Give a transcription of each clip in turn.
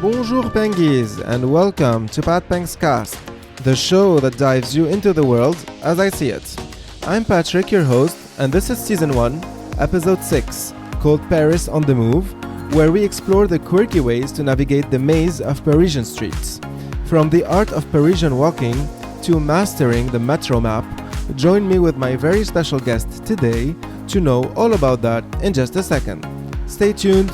Bonjour Pengies and welcome to Pat Peng's Cast, the show that dives you into the world as I see it. I'm Patrick, your host, and this is Season 1, Episode 6, called Paris on the Move, where we explore the quirky ways to navigate the maze of Parisian streets. From the art of Parisian walking to mastering the metro map, join me with my very special guest today to know all about that in just a second. Stay tuned.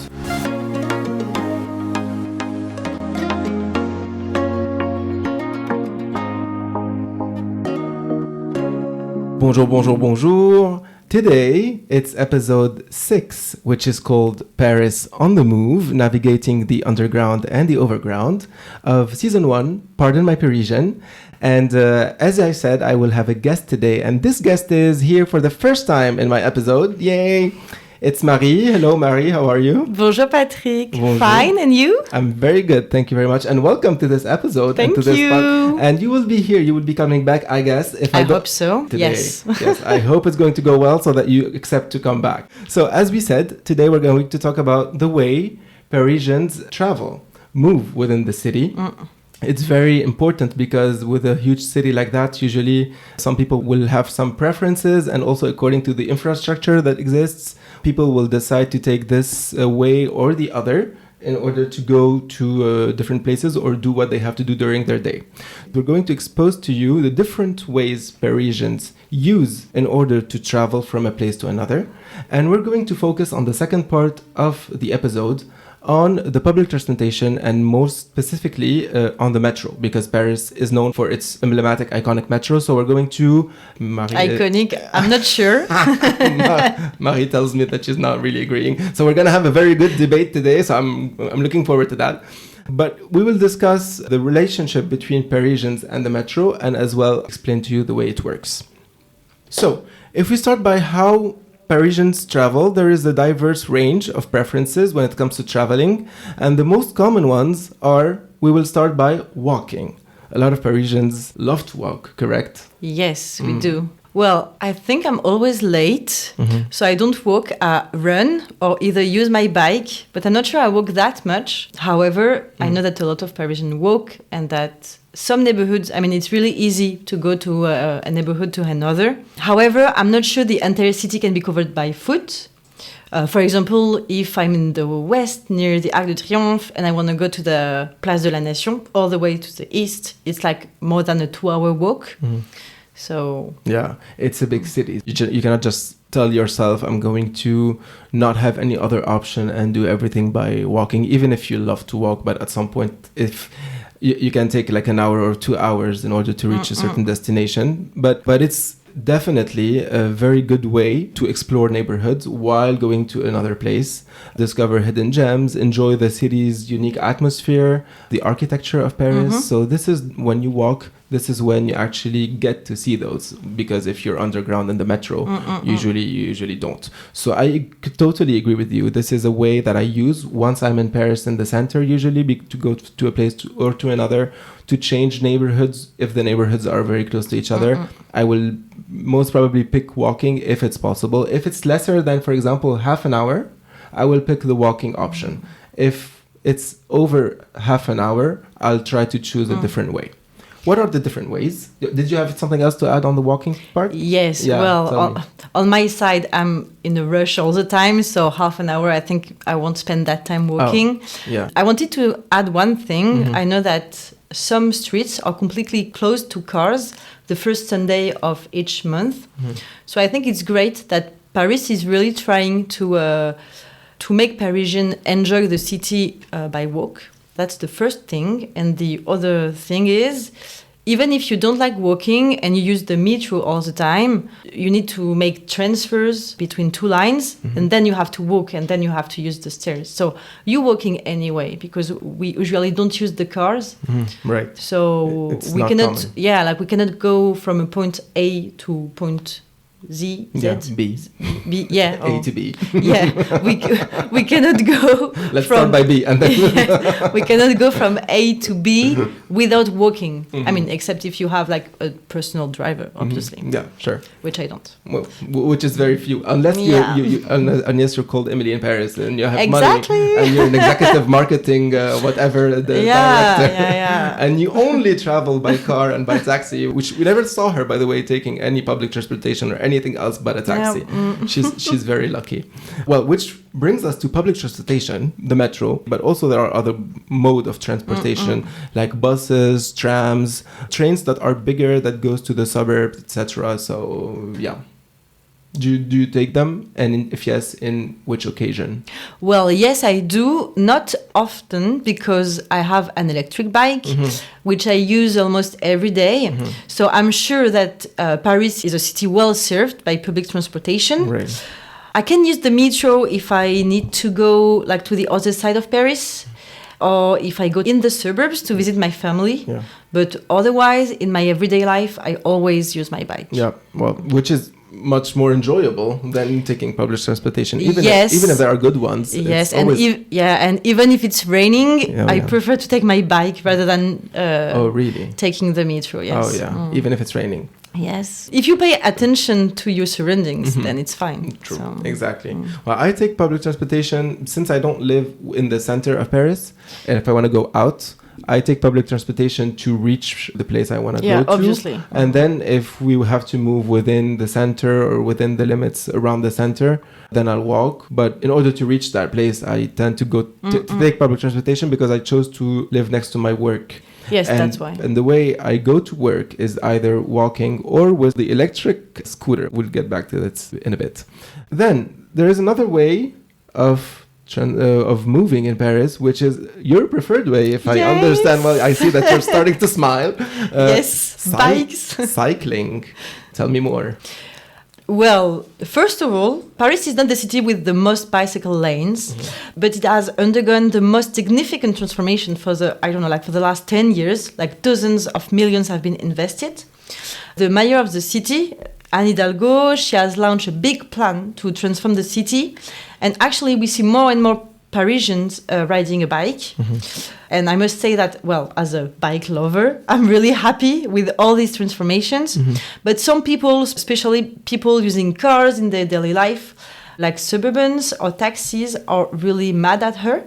Bonjour, bonjour, bonjour. Today, it's episode 6, which is called Paris on the Move, navigating the underground and the overground of Season 1, Pardon My Parisian. And as I said, I will have a guest today. And this guest is here for the first time in my episode. Yay! It's Marie. Hello, Marie. How are you? Bonjour, Patrick. Bonjour. Fine, and you? I'm very good. Thank you very much. And welcome to this episode. Thank and to you. This and you will be here. You will be coming back, I guess. If I hope so. Today. Yes. Yes. I hope it's going to go well so that you accept to come back. So as we said, today we're going to talk about the way Parisians travel, move within the city. It's very important because with a huge city like that, usually some people will have some preferences, and also according to the infrastructure that exists, people will decide to take this way or the other in order to go to different places or do what they have to do during their day. We're going to expose to you the different ways Parisians use in order to travel from a place to another. And we're going to focus on the second part of the episode on the public transportation and most specifically on the metro, because Paris is known for its emblematic, iconic metro. So we're going to... Iconic, I'm not sure. Marie tells me that she's not really agreeing. So we're going to have a very good debate today. So I'm looking forward to that. But we will discuss the relationship between Parisians and the metro and as well explain to you the way it works. So if we start by how Parisians travel, there is a diverse range of preferences when it comes to traveling, and the most common ones are, we will start by walking. A lot of Parisians love to walk, correct? Yes, we do. Well, I think I'm always late, so I don't walk, run or either use my bike, but I'm not sure I walk that much. However, I know that a lot of Parisians walk and that some neighborhoods, I mean, it's really easy to go to a neighborhood to another. However, I'm not sure the entire city can be covered by foot. For example, if I'm in the west near the Arc de Triomphe and I want to go to the Place de la Nation all the way to the east, it's like more than a 2-hour walk. So yeah, it's a big city. You cannot just tell yourself, I'm going to not have any other option and do everything by walking, even if you love to walk. But at some point, if you can take like an hour or 2 hours in order to reach a certain destination. But it's definitely a very good way to explore neighborhoods while going to another place, discover hidden gems, enjoy the city's unique atmosphere, the architecture of Paris. So this is when you walk, this is when you actually get to see those, because if you're underground in the metro, you usually don't. So I could totally agree with you. This is a way that I use once I'm in Paris in the center, usually to go to a place or to another, to change neighborhoods. If the neighborhoods are very close to each other, I will most probably pick walking if it's possible. If it's lesser than, for example, half an hour, I will pick the walking option. If it's over half an hour, I'll try to choose a different way. What are the different ways? Did you have something else to add on the walking part? yes, Yeah, well, on my side, I'm in a rush all the time. So half an hour, I think I won't spend that time walking. Yeah. I wanted to add one thing. I know that some streets are completely closed to cars the first Sunday of each month. So I think it's great that Paris is really trying to make Parisians enjoy the city by walk. That's the first thing. And the other thing is, even if you don't like walking and you use the metro all the time, you need to make transfers between 2 lines, and then you have to walk, and then you have to use the stairs. So you're walking anyway, because we usually don't use the cars. Right. So It's we not cannot, common. we cannot go from a point A to point Z, Yeah, Z, B. B, yeah, A to B. yeah. We cannot go. Let's start by B, and then Yeah, we cannot go from A to B without walking. I mean, except if you have like a personal driver, obviously. Yeah, sure. Which I don't. Well, which is very few, unless Yeah. unless you're called Emily in Paris and you have Exactly. money and you're an executive marketing whatever the director, and you only travel by car and by taxi, which we never saw her, by the way, taking any public transportation or anything else but a taxi. She's very lucky. Well, which brings us to public transportation, the metro, but also there are other mode of transportation like buses, trams, trains that are bigger that goes to the suburbs, etc. So yeah. Do you take them? And if yes, in which occasion? Well, yes, I do. Not often because I have an electric bike, which I use almost every day. So I'm sure that Paris is a city well served by public transportation. Right. I can use the metro if I need to go like to the other side of Paris, or if I go in the suburbs to visit my family. Yeah. But otherwise, in my everyday life, I always use my bike. Yeah. Well, which is much more enjoyable than taking public transportation, even Yes. if there are good ones. Yes, it's and always- and even if it's raining, I prefer to take my bike rather than oh, really? taking the metro. Yes. Oh, yeah. Even if it's raining. Yes. If you pay attention to your surroundings, then it's fine. True. So, Exactly. Well, I take public transportation since I don't live in the center of Paris, and if I want to go out, I take public transportation to reach the place I want to go to. Obviously. And then if we have to move within the center or within the limits around the center, then I'll walk. But in order to reach that place, I tend to go to take public transportation because I chose to live next to my work. Yes, And, that's why. and the way I go to work is either walking or with the electric scooter. We'll get back to that in a bit. Then there is another way of moving in Paris, which is your preferred way, if I Yes. understand well. I see that you're starting to smile. Yes, bikes. Cycling. Tell me more. Well, first of all, Paris is not the city with the most bicycle lanes, but it has undergone the most significant transformation for the last 10 years. Like dozens of millions have been invested. The mayor of the city, Anne Hidalgo, she has launched a big plan to transform the city. And actually, we see more and more Parisians riding a bike. And I must say that, well, as a bike lover, I'm really happy with all these transformations. But some people, especially people using cars in their daily life, like suburbans or taxis, are really mad at her.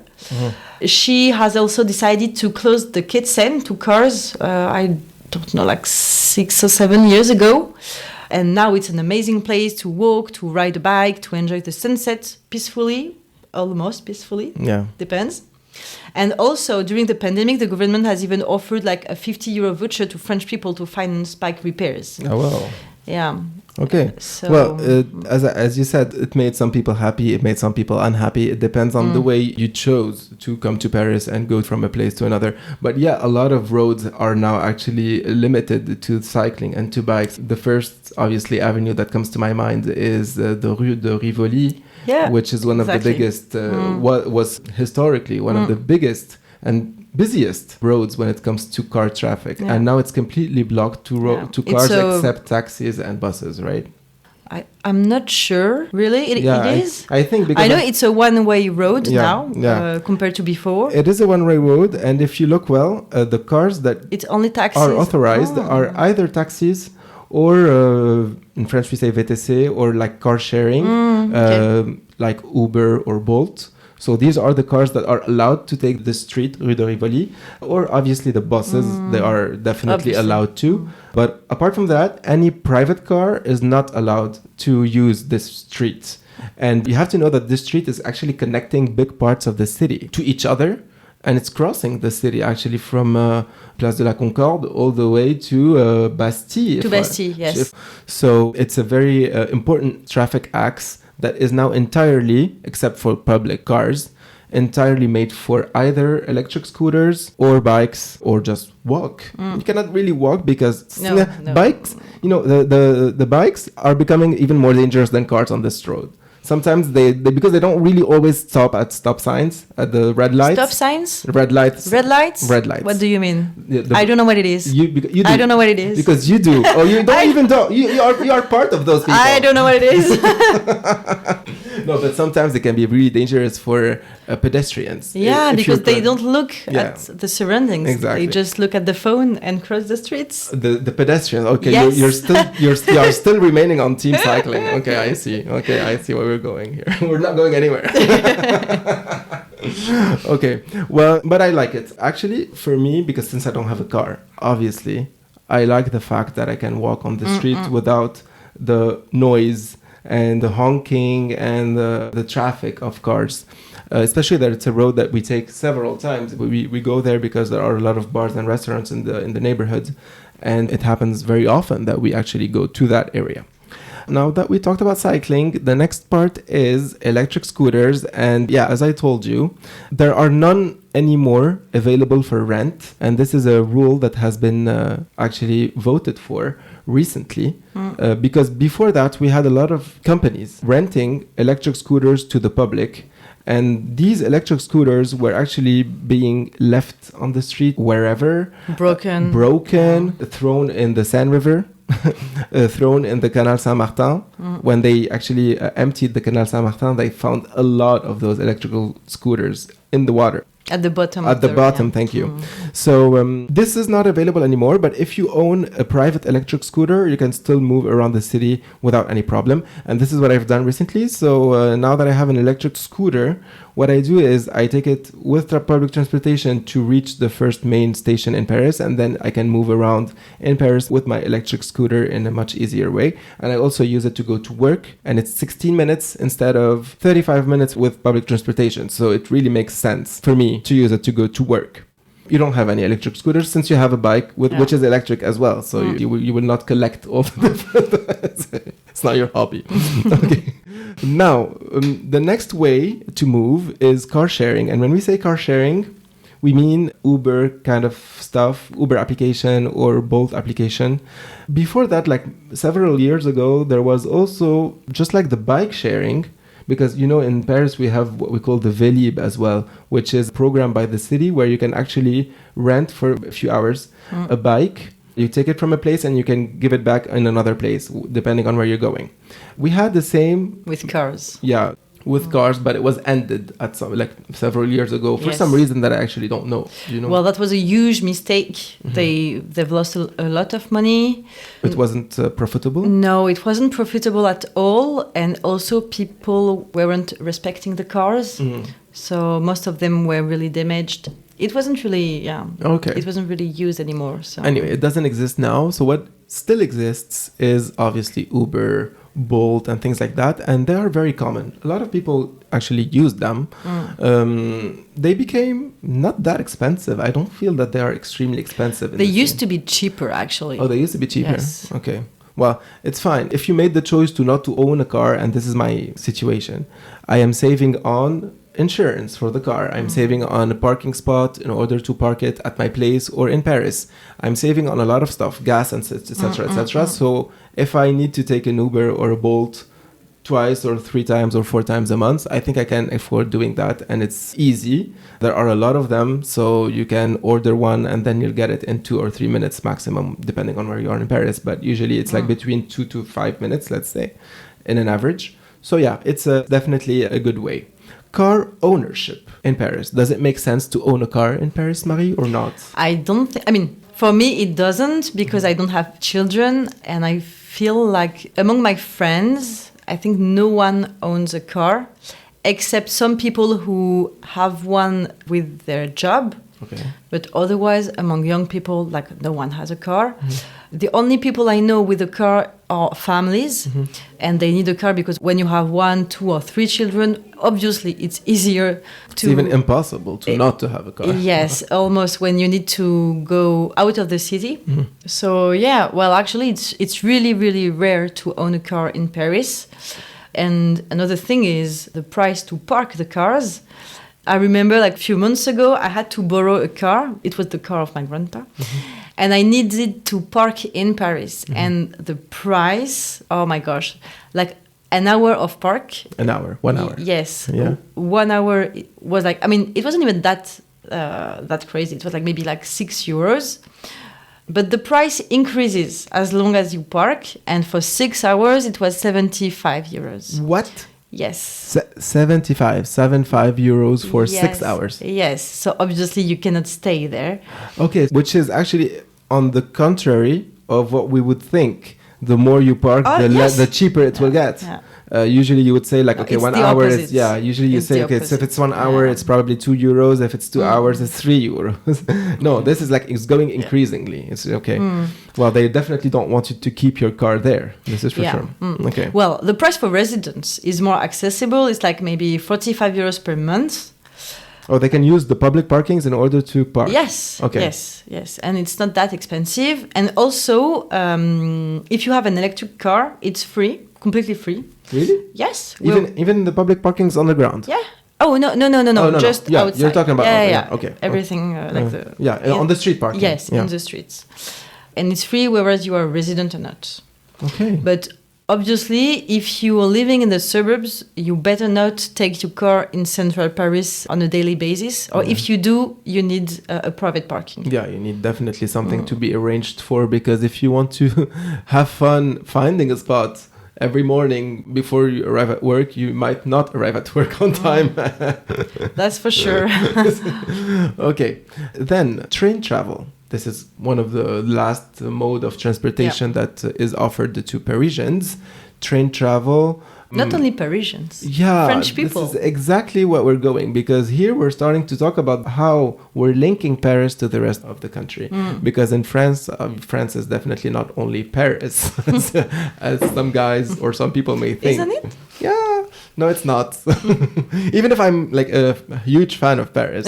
She has also decided to close the Quai to cars, I don't know, like 6 or 7 years ago. And now it's an amazing place to walk, to ride a bike, to enjoy the sunset peacefully, almost peacefully. Yeah. Depends. And also, during the pandemic, the government has even offered like a 50 € voucher to French people to finance bike repairs. Oh, well. Yeah. Okay. So, well, as you said, it made some people happy. It made some people unhappy. It depends on the way you chose to come to Paris and go from a place to another. But yeah, a lot of roads are now actually limited to cycling and to bikes. The first, obviously, avenue that comes to my mind is the Rue de Rivoli, which is one of the biggest, was historically one of the biggest and busiest roads when it comes to car traffic, and now it's completely blocked to cars except taxis and buses, right? I'm not sure, really. It is. I think because I know it's a one-way road now compared to before. It is a one-way road, and if you look well, the cars that it's only taxis are authorized are either taxis or in French we say VTC, or like car sharing, like Uber or Bolt. So these are the cars that are allowed to take the street, Rue de Rivoli, or obviously the buses, they are definitely allowed to. But apart from that, any private car is not allowed to use this street. And you have to know that this street is actually connecting big parts of the city to each other. And it's crossing the city actually from Place de la Concorde all the way to Bastille. To Bastille, yes. So it's a very important traffic axe that is now entirely, except for public cars, entirely made for either electric scooters or bikes or just walk. You cannot really walk because bikes, the bikes are becoming even more dangerous than cars on this road. Sometimes they because they don't really always stop at stop signs, at the red lights. Stop signs? Red lights. Red lights? Red lights. What do you mean? Yeah, I don't know what it is. You do. I don't know what it is. Because you do. Oh, you don't even know. You are part of those people. I don't know what it is. No, but sometimes they can be really dangerous for pedestrians. Yeah, because they don't look at the surroundings. Exactly. They just look at the phone and cross the streets. The pedestrians. Okay, yes. you are still remaining on team cycling. Okay, I see. Okay, I see where we're going here. We're not going anywhere. Okay, well, but I like it. Actually, for me, because since I don't have a car, obviously, I like the fact that I can walk on the street without the noise and the honking and the traffic of cars. Especially that it's a road that we take several times. We go there because there are a lot of bars and restaurants in the neighborhood, and it happens very often that we actually go to that area. Now that we talked about cycling, the next part is electric scooters. And yeah, as I told you, there are none anymore available for rent. And this is a rule that has been actually voted for recently. Because before that, we had a lot of companies renting electric scooters to the public. And these electric scooters were actually being left on the street wherever. Broken, thrown in the Seine River. Thrown in the Canal Saint-Martin. When they actually emptied the Canal Saint-Martin, they found a lot of those electrical scooters in the water. At the bottom. Thank you. So this is not available anymore, but if you own a private electric scooter, you can still move around the city without any problem. And this is what I've done recently. So now that I have an electric scooter, what I do is I take it with public transportation to reach the first main station in Paris, and then I can move around in Paris with my electric scooter in a much easier way. And I also use it to go to work, and it's 16 minutes instead of 35 minutes with public transportation. So it really makes sense for me to use it to go to work. You don't have any electric scooters since you have a bike which is electric as well. So you will not collect all the different... It's not your hobby. Okay. Now, the next way to move is car sharing. And when we say car sharing, we mean Uber kind of stuff, Uber application or Bolt application. Before that, like several years ago, there was also just like the bike sharing. Because, you know, in Paris, we have what we call the Vélib as well, which is a program by the city where you can actually rent for a few hours a bike. You take it from a place and you can give it back in another place, depending on where you're going. We had the same... With cars. Yeah, with cars, but it was ended at several years ago for some reason that I actually don't know. You know? Well, that was a huge mistake. They've lost a lot of money. It wasn't profitable? No, it wasn't profitable at all. And also people weren't respecting the cars. So most of them were really damaged. It wasn't really, it wasn't really used anymore. So anyway, it doesn't exist now. So what still exists is obviously Uber, Bolt, and things like that. And they are very common. A lot of people actually use them. They became not that expensive. I don't feel that they are extremely expensive. They used to be cheaper, actually. Oh, they used to be cheaper? Yes. Okay. Well, it's fine. If you made the choice not to own a car, and this is my situation, I am saving on insurance for the car. I'm saving on a parking spot in order to park it at my place or in Paris. I'm saving on a lot of stuff, gas and etc. etc. So if I need to take an Uber or a Bolt twice or 3 times or 4 times a month, I think I can afford doing that, and it's easy. There are a lot of them, so you can order one and then you'll get it in 2 or 3 minutes maximum, depending on where you are in Paris. But usually it's like between 2 to 5 minutes, let's say, in an average. So yeah, it's definitely a good way. Car ownership in Paris. Does it make sense to own a car in Paris, Marie, or not? I don't think... I mean, for me, it doesn't, because I don't have children, and I feel like among my friends, I think no one owns a car, except some people who have one with their job. Okay. But otherwise, among young people, like no one has a car. The only people I know with a car are families, and they need a car because when you have 1, 2, or 3 children, obviously it's easier to... It's even impossible not to have a car. Yes, almost when you need to go out of the city. So yeah, well, actually it's really, really rare to own a car in Paris. And another thing is the price to park the cars. I remember like a few months ago, I had to borrow a car. It was the car of my grandpa. And I needed to park in Paris. And the price, oh my gosh, like an hour of park. An hour, 1 hour. Yes. Yeah. 1 hour was like, I mean, it wasn't even that crazy. It was like maybe like €6. But the price increases as long as you park. And for 6 hours, it was €75. What? Yes. 75 euros for 6 hours. Yes. So obviously you cannot stay there. Okay, which is actually on the contrary of what we would think. The more you park, the cheaper it will get. Yeah. Usually you would say like, okay, 1 hour opposite. is, usually you say, okay, so if it's 1 hour, it's probably €2. If it's 2 hours, it's €3. No, this is like, it's going increasingly. It's okay. Well, they definitely don't want you to keep your car there. This is for sure. Okay. Well, the price for residents is more accessible. It's like maybe €45 per month. Oh, they can use the public parkings in order to park? Yes. Okay. Yes. And it's not that expensive. And also, if you have an electric car, it's free, completely free. Really? Yes. Even the public parkings on the ground? Yeah. Oh, no. Oh, just yeah, outside. you're talking about... Okay. Everything on the street parking. Yes, in the streets. And it's free whether you are a resident or not. Okay. But obviously, if you are living in the suburbs, you better not take your car in central Paris on a daily basis. Or if you do, you need a private parking. Yeah, you need definitely something to be arranged for, because if you want to have fun finding a spot every morning before you arrive at work, you might not arrive at work on time. That's for sure. Okay. Then train travel. This is one of the last mode of transportation that is offered to Parisians. Train travel. Not only Parisians. Yeah, French people. This is exactly what we're going, because here we're starting to talk about how we're linking Paris to the rest of the country. Because in France, France is definitely not only Paris, as some guys or some people may think. Isn't it? Yeah. No, it's not. Even if I'm like a huge fan of Paris,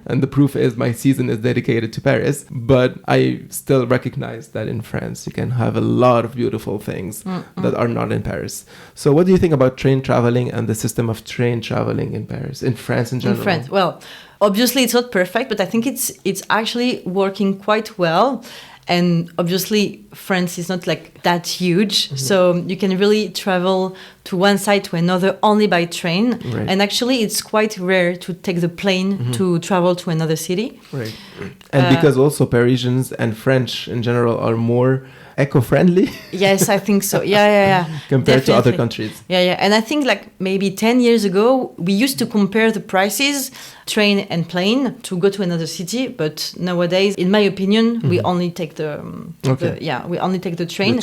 and the proof is my season is dedicated to Paris, but I still recognize that in France you can have a lot of beautiful things that are not in Paris. So what do you think about train traveling and the system of train traveling in Paris, in France in general? In France, well, obviously it's not perfect, but I think it's actually working quite well. And obviously, France is not like that huge. So you can really travel to one side to another only by train. Right. And actually, it's quite rare to take the plane to travel to another city. Right. And because also Parisians and French in general are more eco-friendly. Yes, I think so. Yeah. Compared to other countries. Yeah. And I think like maybe 10 years ago, we used to compare the prices, train and plane, to go to another city. But nowadays, in my opinion, we only take the train.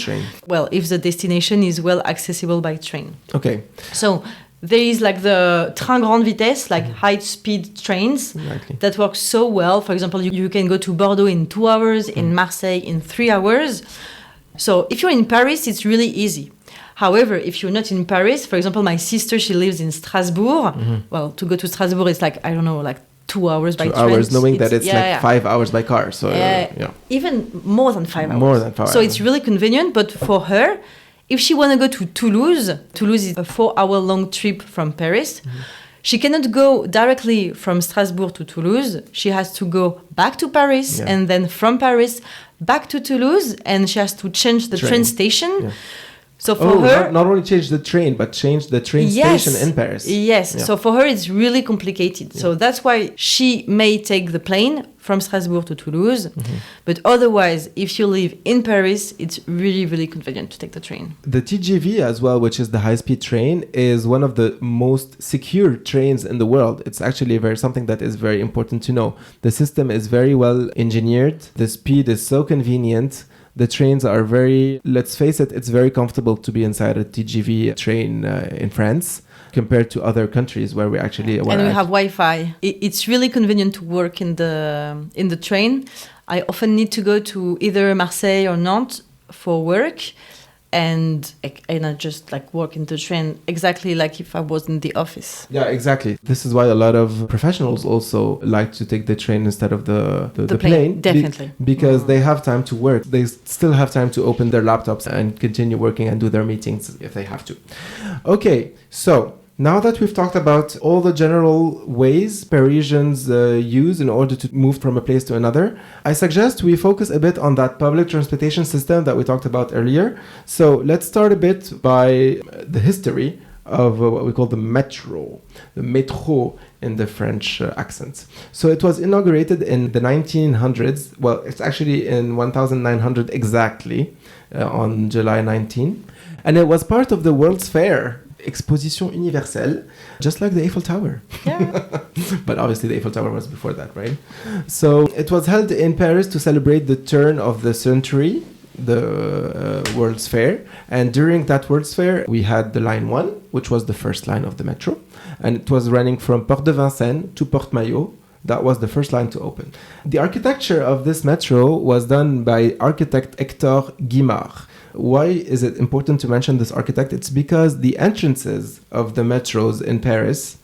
Well, if the destination is well accessible by train. Okay. So there is like the train grande vitesse, like high-speed trains that work so well. For example, you can go to Bordeaux in 2 hours, in Marseille in 3 hours. So if you're in Paris, it's really easy. However, if you're not in Paris, for example, my sister, she lives in Strasbourg. Well, to go to Strasbourg, it's like, I don't know, like 2 hours by train. 2 hours, knowing that it's 5 hours by car. So even more than 5 hours. More than 5 hours. So it's really convenient. But for her, if she want to go to Toulouse is a 4-hour-long trip from Paris. She cannot go directly from Strasbourg to Toulouse. She has to go back to Paris and then from Paris back to Toulouse, and she has to change the train station. Yeah. So for her, not only change the train, but change the train station in Paris. Yes. Yeah. So for her, it's really complicated. Yeah. So that's why she may take the plane from Strasbourg to Toulouse. But otherwise, if you live in Paris, it's really, really convenient to take the train. The TGV as well, which is the high-speed train, is one of the most secure trains in the world. It's actually something that is very important to know. The system is very well engineered. The speed is so convenient. The trains are let's face it, it's very comfortable to be inside a TGV train in France compared to other countries where we actually... And we have Wi-Fi. It's really convenient to work in the train. I often need to go to either Marseille or Nantes for work. And I just like work in the train exactly like if I was in the office. Yeah, exactly. This is why a lot of professionals also like to take the train instead of the plane. Definitely. Because they have time to work. They still have time to open their laptops and continue working and do their meetings if they have to. Okay, so Now that we've talked about all the general ways Parisians use in order to move from a place to another, I suggest we focus a bit on that public transportation system that we talked about earlier. So let's start a bit by the history of what we call the metro, the métro in the French accent. So it was inaugurated in the 1900s. Well, it's actually in 1900 exactly, on July 19. And it was part of the World's Fair, Exposition Universelle, just like the Eiffel Tower. Yeah. But obviously the Eiffel Tower was before that, right? So it was held in Paris to celebrate the turn of the century, the World's Fair. And during that World's Fair, we had the Line 1, which was the first line of the metro. And it was running from Porte de Vincennes to Porte Maillot. That was the first line to open. The architecture of this metro was done by architect Hector Guimard. Why is it important to mention this architect? It's because the entrances of the metros in Paris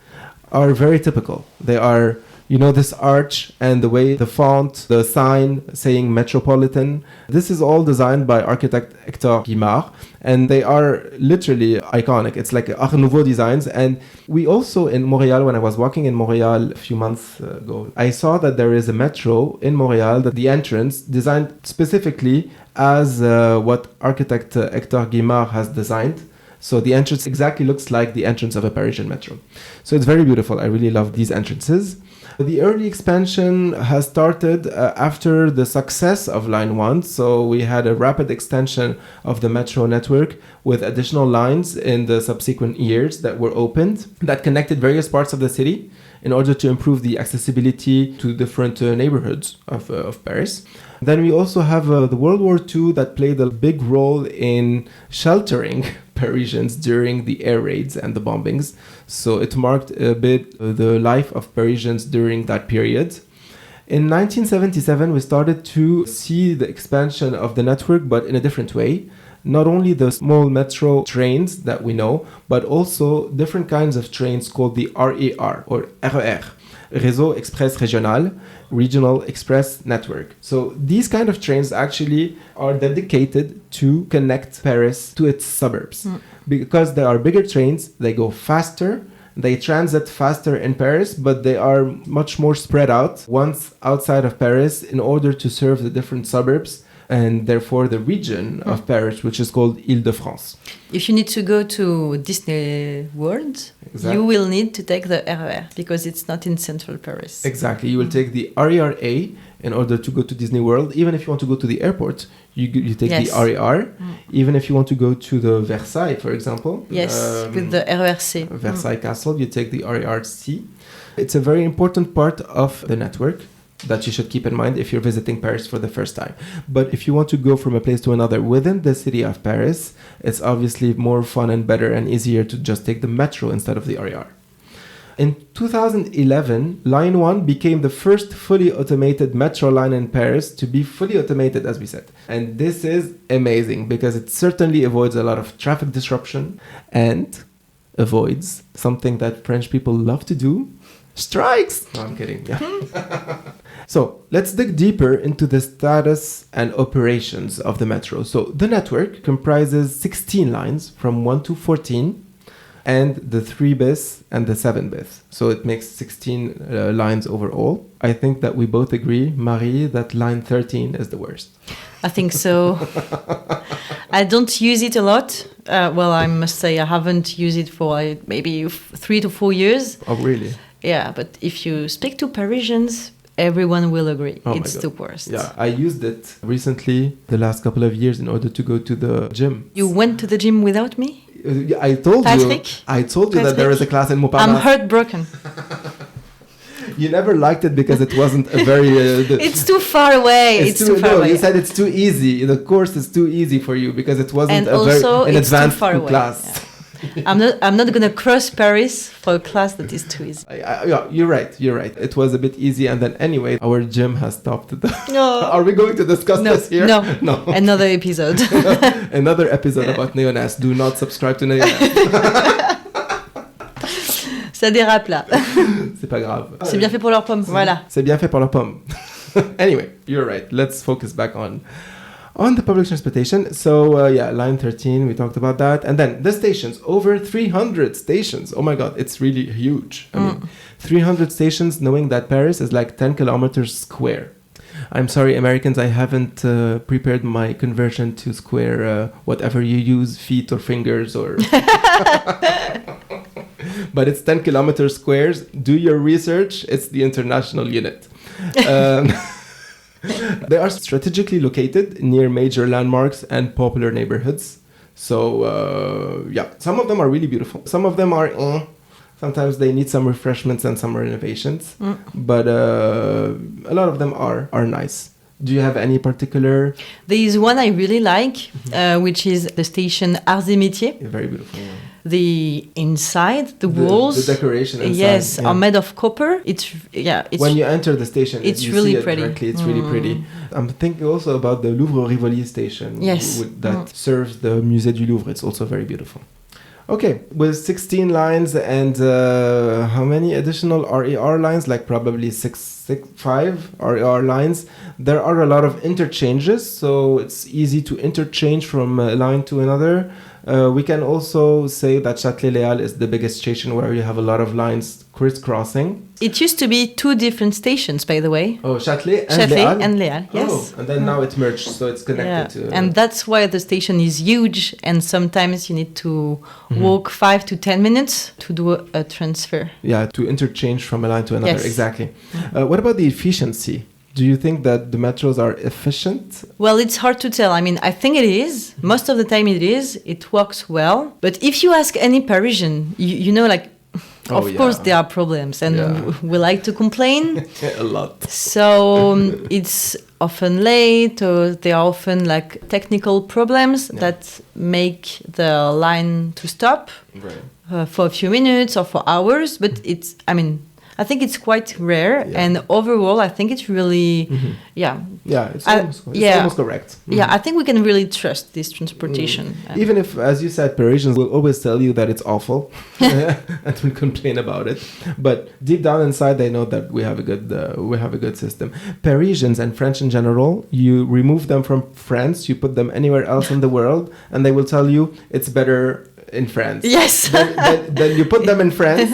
are very typical. They are, this arch and the way the font, the sign saying Metropolitan. This is all designed by architect Hector Guimard, and they are literally iconic. It's like Art Nouveau designs. And we also in Montreal, when I was walking in Montreal a few months ago, I saw that there is a metro in Montreal that the entrance designed specifically as what architect Hector Guimard has designed. So the entrance exactly looks like the entrance of a Parisian metro. So it's very beautiful. I really love these entrances. The early expansion has started after the success of Line 1. So we had a rapid extension of the metro network with additional lines in the subsequent years that were opened that connected various parts of the city in order to improve the accessibility to different neighborhoods of Paris. Then we also have the World War II that played a big role in sheltering Parisians during the air raids and the bombings. So it marked a bit the life of Parisians during that period. In 1977, we started to see the expansion of the network, but in a different way. Not only the small metro trains that we know, but also different kinds of trains called the RER or RER, Réseau Express Régional, Regional Express Network. So these kind of trains actually are dedicated to connect Paris to its suburbs. Because they are bigger trains, they go faster, they transit faster in Paris, but they are much more spread out once outside of Paris in order to serve the different suburbs and therefore the region of Paris, which is called Île-de-France. If you need to go to Disney World, you will need to take the RER because it's not in central Paris. Exactly. You will take the RER-A in order to go to Disney World. Even if you want to go to the airport, you take the RER. Even if you want to go to the Versailles, for example. Yes, with the RER-C. Versailles Castle, you take the RER-C. It's a very important part of the network that you should keep in mind if you're visiting Paris for the first time. But if you want to go from a place to another within the city of Paris, it's obviously more fun and better and easier to just take the metro instead of the RER. In 2011, Line 1 became the first fully automated metro line in Paris to be fully automated, as we said. And this is amazing because it certainly avoids a lot of traffic disruption and avoids something that French people love to do, strikes. No, I'm kidding. Yeah. So let's dig deeper into the status and operations of the metro. So the network comprises 16 lines from 1 to 14 and the 3 bis and the 7 bis. So it makes 16 lines overall. I think that we both agree, Marie, that line 13 is the worst. I think so. I don't use it a lot. Well, I must say I haven't used it for maybe 3 to 4 years. Oh, really? Yeah, but if you speak to Parisians, everyone will agree. It's the worst. Yeah, I used it recently, the last couple of years, in order to go to the gym. You went to the gym without me? I told Patrick? you that there is a class in Montparnasse. I'm heartbroken. You never liked it because it wasn't a very... it's too far away. It's too far away. You said it's too easy. The course is too easy for you because it wasn't an advanced class. Yeah. I'm not gonna cross Paris for a class that is too easy. Yeah, you're right. It was a bit easy, and then anyway, our gym has stopped. No. Are we going to discuss this here? No. Another episode. Another episode about Neonas. Do not subscribe to Neonas. Ça dérape là. C'est pas grave. C'est bien fait pour leurs pommes. Voilà. C'est bien fait pour leurs pommes. Anyway, you're right. Let's focus back on On the public transportation, so line 13, we talked about that. And then the stations, over 300 stations. Oh my God, it's really huge. I mean, 300 stations, knowing that Paris is like 10 kilometers square. I'm sorry, Americans, I haven't prepared my conversion to square, whatever you use, feet or fingers or... But it's 10 kilometers squares. Do your research. It's the international unit. They are strategically located near major landmarks and popular neighborhoods. So, some of them are really beautiful. Some of them are... Sometimes they need some refreshments and some renovations. But a lot of them are nice. Do you have any particular... There is one I really like, which is the station Arts et Métiers. Very beautiful. Yeah. The inside, the walls, the decoration inside, yes, are made of copper. It's when you enter the station, it's you really see it pretty. Directly, it's really pretty. I'm thinking also about the Louvre-Rivoli station. Yes, that serves the Musée du Louvre. It's also very beautiful. Okay, with 16 lines and how many additional RER lines? Like probably 5 RER lines. There are a lot of interchanges, so it's easy to interchange from a line to another. We can also say that Châtelet-Léal is the biggest station where you have a lot of lines crisscrossing. It used to be 2 different stations, by the way. Oh, Châtelet and Léal, yes. Oh, and then now it's merged, so it's connected to... And that's why the station is huge, and sometimes you need to walk 5 to 10 minutes to do a transfer. Yeah, to interchange from a line to another, yes. Exactly. What about the efficiency? Do you think that the metros are efficient? Well, it's hard to tell. I mean, I think it is. Most of the time it is. It works well. But if you ask any Parisian, you know, like, of course there are problems. And we like to complain. A lot. So it's often late, or there are often like technical problems that make the line to stop for a few minutes or for hours. But it's, I mean... I think it's quite rare, and overall, I think it's really, it's almost correct. Yeah, I think we can really trust this transportation. Even if, as you said, Parisians will always tell you that it's awful and will complain about it, but deep down inside, they know that we have a good system. Parisians and French in general, you remove them from France, you put them anywhere else in the world, and they will tell you it's better in France. Yes. Then you put them in France.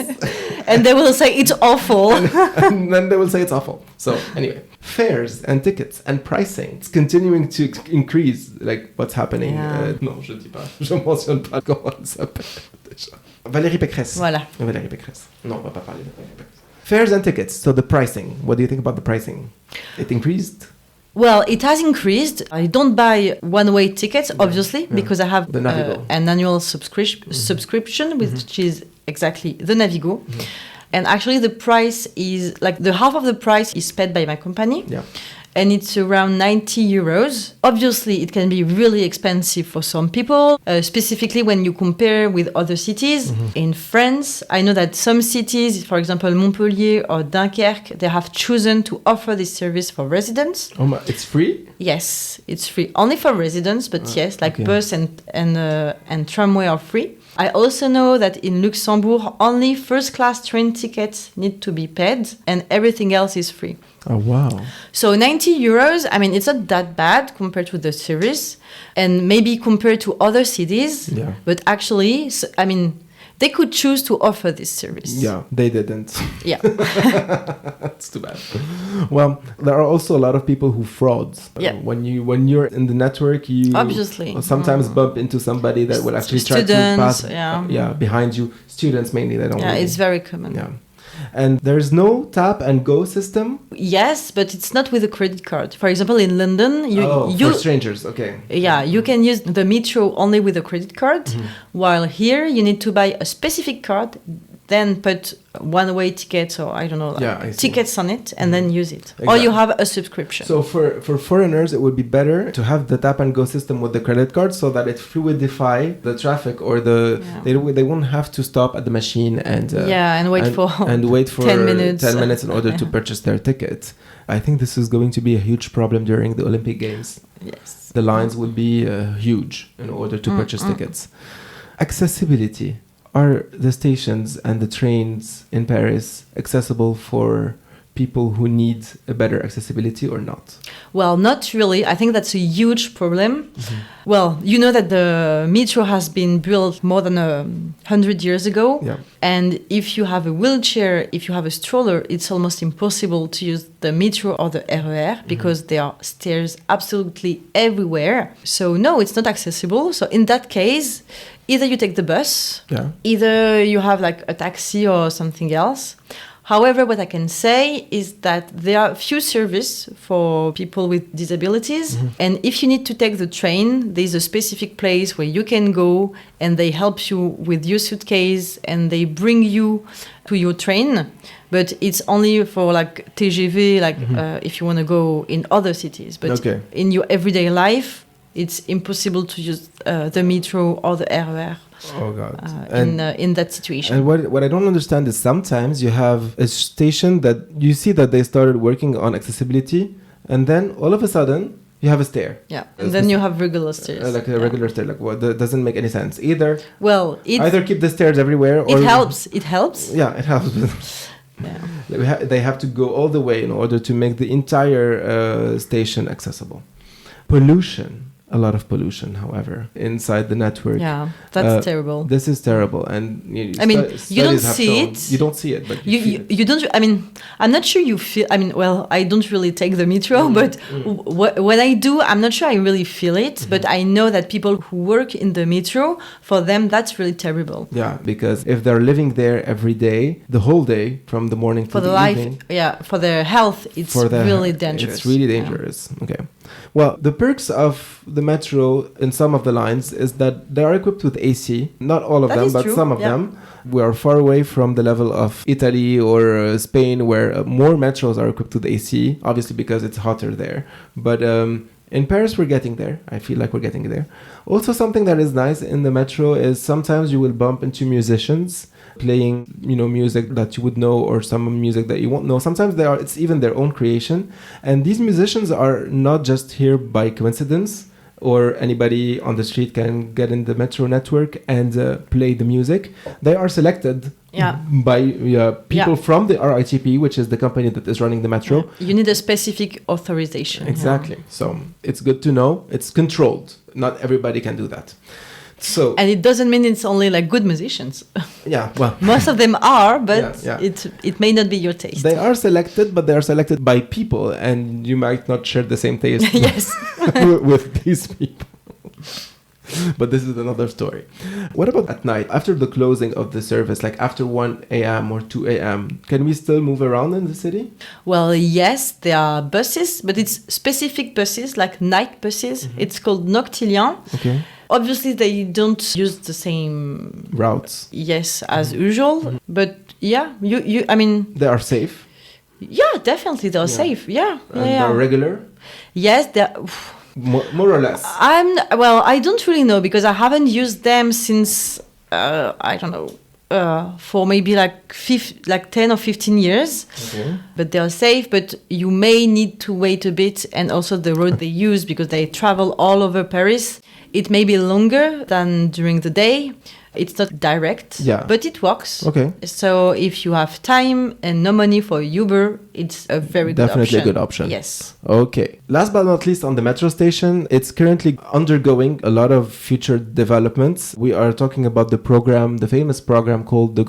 And they will say it's awful. and then they will say it's awful. So anyway, fares and tickets and pricing. It's continuing to increase. Like what's happening. Non, je dis pas. Je mentionne pas comment elle s'appelle déjà. Valérie Pécresse. Voilà. Valérie Pécresse. Non, on va pas parler de Valérie Pécresse. Fares and tickets. So the pricing. What do you think about the pricing? It increased? Well, it has increased. I don't buy one-way tickets, obviously, because I have an annual subscription, which is exactly the Navigo. And actually the price is like the half of the price is paid by my company. Yeah. And it's around 90 euros. Obviously, it can be really expensive for some people, specifically when you compare with other cities. In France, I know that some cities, for example, Montpellier or Dunkerque, they have chosen to offer this service for residents. Oh, it's free? Yes, it's free. Only for residents, but yes, like bus and tramway are free. I also know that in Luxembourg, only first-class train tickets need to be paid and everything else is free. Oh, wow. So 90 euros, I mean, it's not that bad compared to the service and maybe compared to other cities. Yeah. But actually, I mean, they could choose to offer this service. Yeah, they didn't. Yeah. That's too bad. Well, there are also a lot of people who fraud. Yeah. When you're in the network, you obviously sometimes bump into somebody that will actually try to pass behind you. Students mainly, they don't. Yeah, it's very common. Yeah. And there's no tap and go system? Yes, but it's not with a credit card. For example, in London, for strangers, okay. Yeah, you can use the metro only with a credit card, while here you need to buy a specific card, then put one-way tickets or I don't know, tickets on it, and then use it. Exactly. Or you have a subscription. So for foreigners, it would be better to have the tap and go system with the credit card so that it fluidify the traffic or they won't have to stop at the machine and wait for 10 minutes in order to purchase their ticket. I think this is going to be a huge problem during the Olympic Games. Yes. The lines will be huge in order to purchase tickets. Accessibility. Are the stations and the trains in Paris accessible for people who need a better accessibility or not? Well, not really. I think that's a huge problem. Well, you know that the metro has been built more than 100 years ago. Yeah. And if you have a wheelchair, if you have a stroller, it's almost impossible to use the metro or the RER because there are stairs absolutely everywhere. So no, it's not accessible. So in that case, either you take the bus, either you have like a taxi or something else. However, what I can say is that there are few services for people with disabilities. And if you need to take the train, there's a specific place where you can go and they help you with your suitcase and they bring you to your train. But it's only for like TGV, like if you want to go in other cities. But in your everyday life, it's impossible to use the metro or the RER. Oh God! In that situation. And what I don't understand is sometimes you have a station that you see that they started working on accessibility, and then all of a sudden you have a stair. Yeah, and then you have regular stairs. Like a regular stair. Like what? That doesn't make any sense either. Well, either keep the stairs everywhere, or it helps. It helps. Yeah, it helps. They have to go all the way in order to make the entire station accessible. Pollution. A lot of pollution, however, inside the network. Yeah, that's terrible. This is terrible, and you don't see it. You don't see it, but you don't. I mean, I'm not sure you feel. I mean, well, I don't really take the metro, but when I do, I'm not sure I really feel it. But I know that people who work in the metro, for them, that's really terrible. Yeah, because if they're living there every day, the whole day, from the morning to the evening, for their health, it's really dangerous. It's really dangerous. Yeah. Okay. Well, the perks of the metro in some of the lines is that they are equipped with AC. Not all of them, but some of them. We are far away from the level of Italy or Spain, where more metros are equipped with AC, obviously because it's hotter there. But in Paris, we're getting there. I feel like we're getting there. Also, something that is nice in the metro is sometimes you will bump into musicians playing, music that you would know or some music that you won't know. Sometimes it's even their own creation. And these musicians are not just here by coincidence, or anybody on the street can get in the metro network and play the music. They are selected by people from the RITP, which is the company that is running the metro. You need a specific authorization. Exactly. Yeah. So it's good to know. It's controlled. Not everybody can do that. And it doesn't mean it's only like good musicians. Yeah, well, most of them are, but it may not be your taste. They are selected, but they are selected by people, and you might not share the same taste. Yes, with these people. But this is another story. What about at night, after the closing of the service, like after 1 a.m. or 2 a.m., can we still move around in the city? Well, yes, there are buses, but it's specific buses, like night buses. It's called noctilien. Okay. Obviously, they don't use the same routes. Yes, as usual. But yeah, I mean, they are safe. Yeah, definitely, they're safe. Yeah, and they're regular. Yes, they're. More or less. I don't really know because I haven't used them since I don't know for maybe like 10 or 15 years. Okay. But they are safe. But you may need to wait a bit, and also the road they use because they travel all over Paris. It may be longer than during the day. It's not direct, but it works. Okay. So if you have time and no money for Uber, it's a very good option. Definitely a good option. Yes. Okay. Last but not least, on the metro station, it's currently undergoing a lot of future developments. We are talking about the famous program called the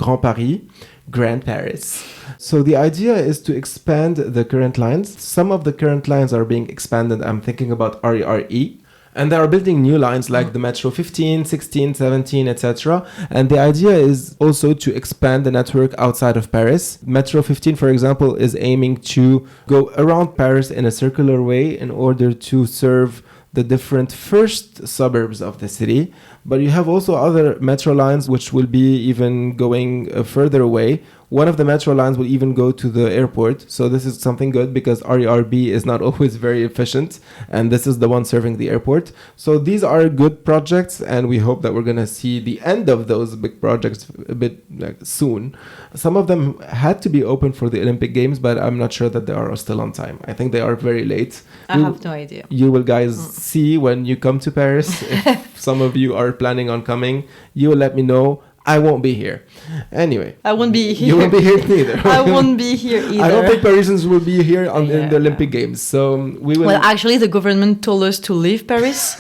Grand Paris. So the idea is to expand the current lines. Some of the current lines are being expanded. I'm thinking about RERE. And they are building new lines like the Metro 15, 16, 17, etc. And the idea is also to expand the network outside of Paris. Metro 15, for example, is aiming to go around Paris in a circular way in order to serve the different first suburbs of the city. But you have also other metro lines which will be even going further away. One of the metro lines will even go to the airport. So this is something good because RERB is not always very efficient. And this is the one serving the airport. So these are good projects. And we hope that we're going to see the end of those big projects a bit soon. Some of them had to be open for the Olympic Games, but I'm not sure that they are still on time. I think they are very late. I have no idea. You will guys see when you come to Paris. If some of you are planning on coming, you will let me know. I won't be here. Anyway. I won't be here. You won't be here neither. I won't be here either. I don't think Parisians will be here in the Olympic Games. So we will... Well, actually, the government told us to leave Paris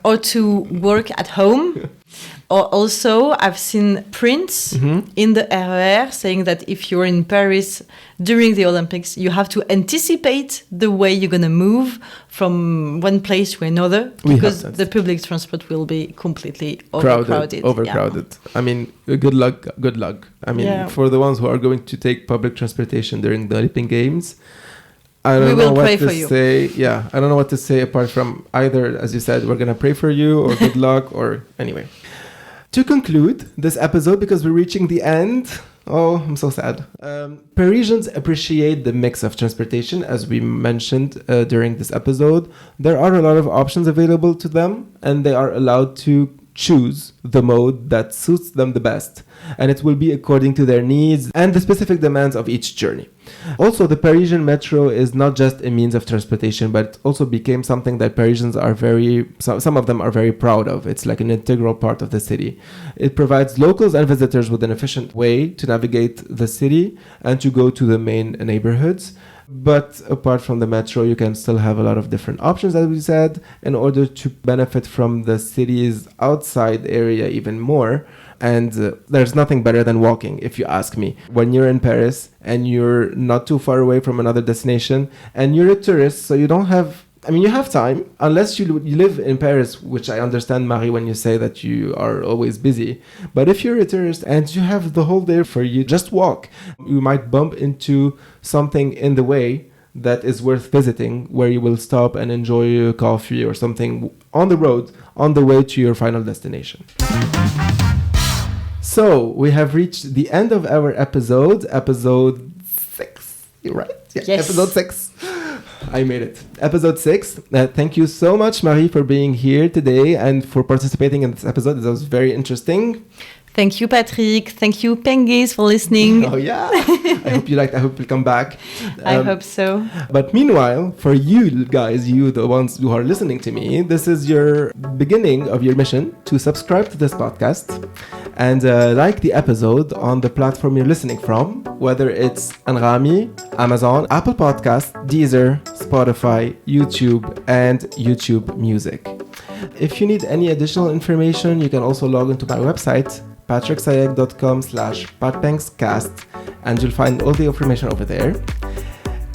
or to work at home. Or also, I've seen prints in the RER saying that if you're in Paris during the Olympics, you have to anticipate the way you're going to move from one place to another because the public transport will be completely overcrowded. Yeah. I mean, good luck. I mean, for the ones who are going to take public transportation during the Olympic Games, I don't know what to say. Yeah, I don't know what to say apart from either, as you said, we're going to pray for you or good luck or anyway. To conclude this episode, because we're reaching the end, I'm so sad. Parisians appreciate the mix of transportation, as we mentioned during this episode. There are a lot of options available to them, and they are allowed to choose the mode that suits them the best. And it will be according to their needs and the specific demands of each journey. Also, the Parisian metro is not just a means of transportation, but also became something that Parisians are some of them are very proud of. It's like an integral part of the city. It provides locals and visitors with an efficient way to navigate the city and to go to the main neighborhoods. But apart from the metro, you can still have a lot of different options, as we said, in order to benefit from the city's outside area even more. And there's nothing better than walking, if you ask me. When you're in Paris and you're not too far away from another destination and you're a tourist, so you don't have... I mean, you have time, unless you live in Paris, which I understand, Marie, when you say that you are always busy. But if you're a tourist and you have the whole day for you, just walk. You might bump into something in the way that is worth visiting, where you will stop and enjoy a coffee or something on the road, on the way to your final destination. So, we have reached the end of our episode 6, right? Yeah, yes. Episode 6. I made it. Episode 6. Thank you so much, Marie, for being here today and for participating in this episode. This was very interesting. Thank you, Patrick. Thank you, Penguins, for listening. Oh, yeah. I hope you liked. I hope you'll come back. I hope so. But meanwhile, for you guys, you, the ones who are listening to me, this is your beginning of your mission to subscribe to this podcast and like the episode on the platform you're listening from, whether it's Anrami, Amazon, Apple Podcasts, Deezer, Spotify, YouTube, and YouTube Music. If you need any additional information, you can also log into my website, patricksayek.com/patpengscast, and you'll find all the information over there.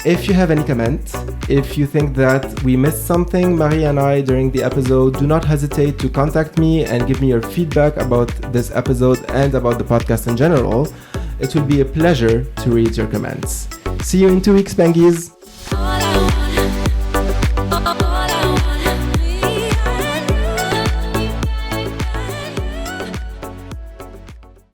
If you have any comments, if you think that we missed something, Marie and I, during the episode, do not hesitate to contact me and give me your feedback about this episode and about the podcast in general. It will be a pleasure to read your comments. See you in 2 weeks, Pengies!